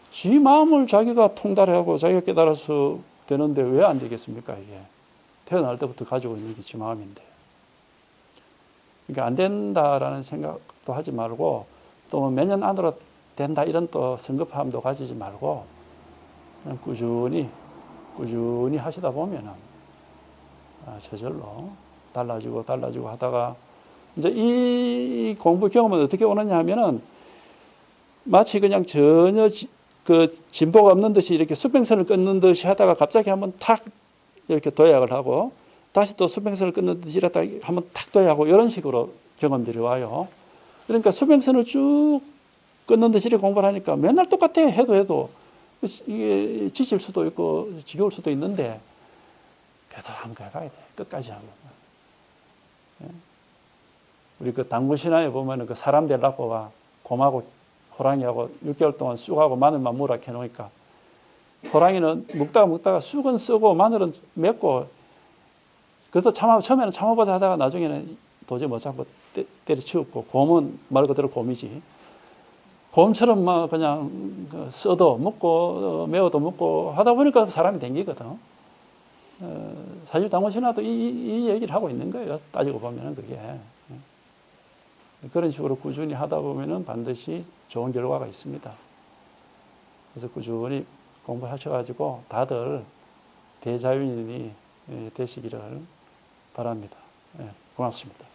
지 마음을 자기가 통달하고 자기가 깨달아서 되는데 왜 안 되겠습니까, 이게? 태어날 때부터 가지고 있는 게 지 마음인데. 그러니까 안 된다라는 생각도 하지 말고, 또 몇 년 안으로 된다 이런 또 성급함도 가지지 말고, 그냥 꾸준히 하시다 보면은 저절로 달라지고 하다가, 이제 이 공부 경험은 어떻게 오느냐 하면은 마치 그냥 전혀 진보가 없는 듯이 이렇게 수평선을 끊는 듯이 하다가 갑자기 한번 탁 이렇게 도약을 하고, 다시 또 수평선을 끊는 듯이 이랬다가 한번 탁 도약하고, 이런 식으로 경험들이 와요. 그러니까 수평선을 쭉 끊는 듯이 이렇게 공부를 하니까 맨날 똑같아. 해도 이게 지칠 수도 있고 지겨울 수도 있는데, 그래도 한번 해봐야 돼. 끝까지 하면. 우리 그 당군 신화에 보면은 그 사람 되려고 곰하고 호랑이하고 6개월 동안 쑥하고 마늘만 무라 해놓으니까, 호랑이는 먹다가 쑥은 쓰고 마늘은 맵고, 그래서 처음에는 참아보자 하다가 나중에는 도저히 못 참고 때려치웠고, 곰은 말 그대로 곰이지. 곰처럼 막 그냥 써도 먹고 매워도 먹고 하다 보니까 사람이 댕기거든. 사실 당군 신화도 이 얘기를 하고 있는 거예요. 따지고 보면은 그게. 그런 식으로 꾸준히 하다 보면은 반드시 좋은 결과가 있습니다. 그래서 꾸준히 공부하셔가지고 다들 대자연인이 되시기를 바랍니다. 고맙습니다.